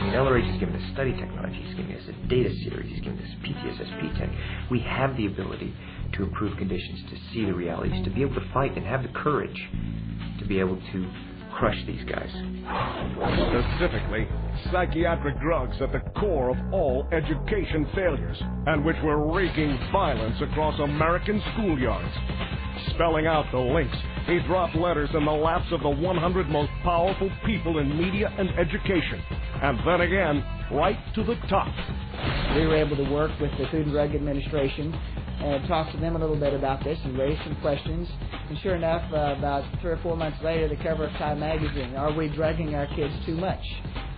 mean, LRH is giving us study technology. He's giving us a data series. He's giving us PTSS, tech. We have the ability to improve conditions, to see the realities, to be able to fight and have the courage to be able to crush these guys. Specifically, psychiatric drugs at the core of all education failures, and which were wreaking violence across American schoolyards. Spelling out the links, he dropped letters in the laps of the 100 most powerful people in media and education, and then again, right to the top. We were able to work with the Food and Drug Administration and talk to them a little bit about this and raise some questions. And sure enough, about 3 or 4 months later, the cover of Time magazine, are we drugging our kids too much?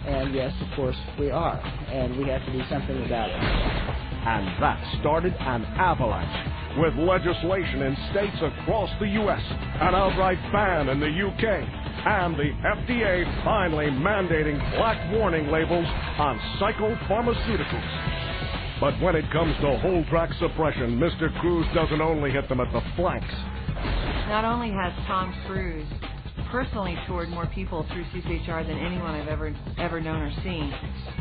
And yes, of course, we are. And we have to do something about it. And that started an avalanche, with legislation in states across the U.S., an outright ban in the U.K., and the FDA finally mandating black warning labels on psychopharmaceuticals. But when it comes to whole track suppression, Mr. Cruise doesn't only hit them at the flanks. Not only has Tom Cruise personally toured more people through CCHR than anyone I've ever known or seen,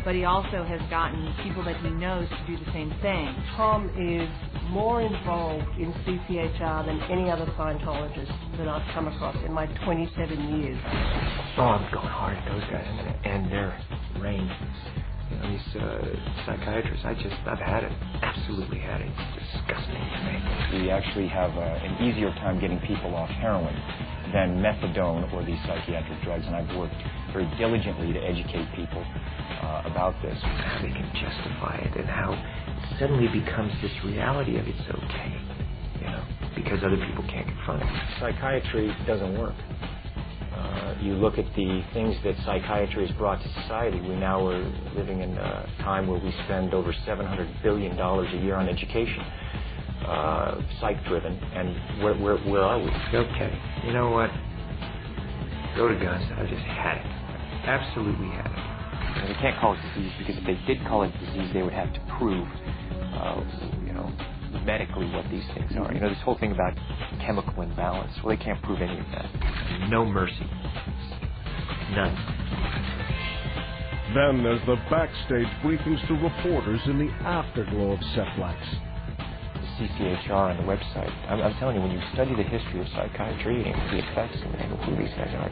but he also has gotten people that he knows to do the same thing. Tom is more involved in CCHR than any other Scientologist that I've come across in my 27 years. Oh, I'm going hard at those guys. I'm going to end their reign. You know, these psychiatrists, I've had it. Absolutely had it. It's disgusting to me. We actually have an easier time getting people off heroin than methadone or these psychiatric drugs, and I've worked very diligently to educate people about this. How they can justify it and how it suddenly becomes this reality of it's okay, you know, because other people can't confront it. Psychiatry doesn't work. You look at the things that psychiatry has brought to society. We now are living in a time where we spend over $700 billion a year on education, psych-driven, and where are we? Okay, you know what? Go to guns. I just had it. Absolutely had it. And they can't call it disease, because if they did call it disease, they would have to prove, medically what these things are. You know, this whole thing about chemical imbalance, well, they can't prove any of that. No mercy. None. Then there's the backstage briefings to reporters in the afterglow of setbacks. The CCHR on the website. I'm telling you, when you study the history of psychiatry and the effects and who these guys are,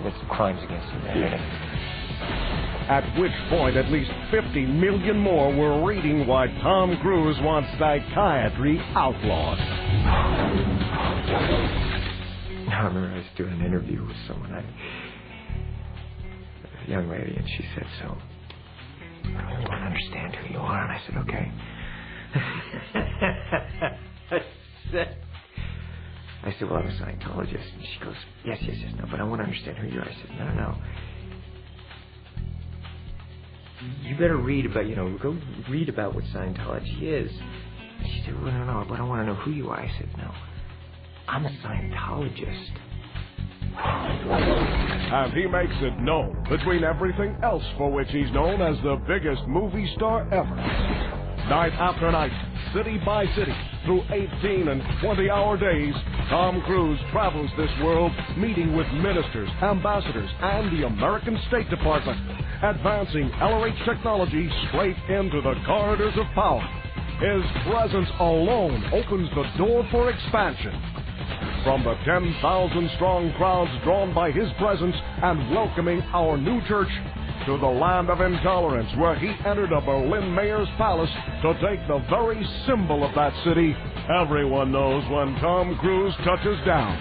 it's crimes against humanity. At which point, at least 50 million more were reading why Tom Cruise wants psychiatry outlawed. I remember I was doing an interview with someone, a young lady, and she said, so, I really want to understand who you are. And I said, okay. I said, well, I'm a Scientologist. And she goes, yes, no, but I want to understand who you are. I said, no. You better read about, go read about what Scientology is. And she said, well, no, but I want to know who you are. I said, no, I'm a Scientologist. And he makes it known between everything else for which he's known as the biggest movie star ever. Night after night, city by city, through 18 and 20-hour days, Tom Cruise travels this world, meeting with ministers, ambassadors, and the American State Department, advancing LRH technology straight into the corridors of power. His presence alone opens the door for expansion. From the 10,000-strong crowds drawn by his presence and welcoming our new church, to the land of intolerance, where he entered a Berlin mayor's palace to take the very symbol of that city, everyone knows when Tom Cruise touches down.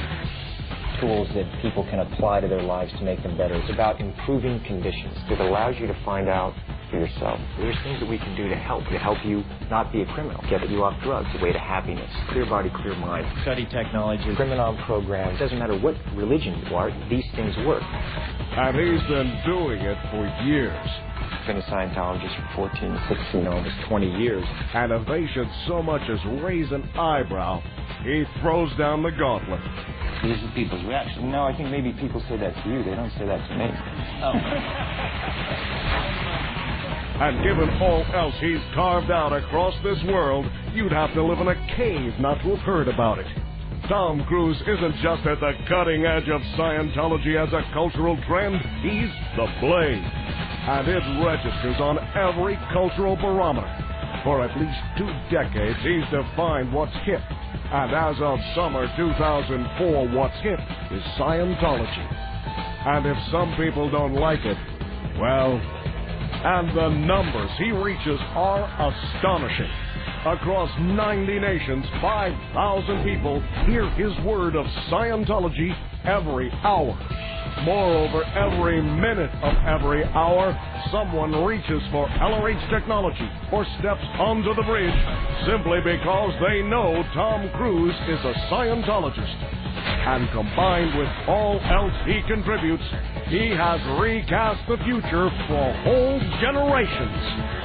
Tools that people can apply to their lives to make them better. It's about improving conditions. It allows you to find out for yourself. There's things that we can do to help you not be a criminal, get you off drugs, a way to happiness, clear body, clear mind. Study technology, Criminon programs. It doesn't matter what religion you are, these things work. And he's been doing it for years. I've been a Scientologist for 14, 16, almost 20 years. And if they should so much as raise an eyebrow, he throws down the gauntlet. This is people's reaction. No, I think maybe people say that to you. They don't say that to me. Oh. And given all else he's carved out across this world, you'd have to live in a cave not to have heard about it. Tom Cruise isn't just at the cutting edge of Scientology as a cultural trend, he's the blade. And it registers on every cultural barometer. For at least 2 decades, he's defined what's hip. And as of summer 2004, what's hip is Scientology. And if some people don't like it, well, and the numbers he reaches are astonishing. Across 90 nations, 5,000 people hear his word of Scientology every hour. Moreover, every minute of every hour, someone reaches for LRH technology or steps onto the bridge simply because they know Tom Cruise is a Scientologist. And combined with all else he contributes, he has recast the future for whole generations.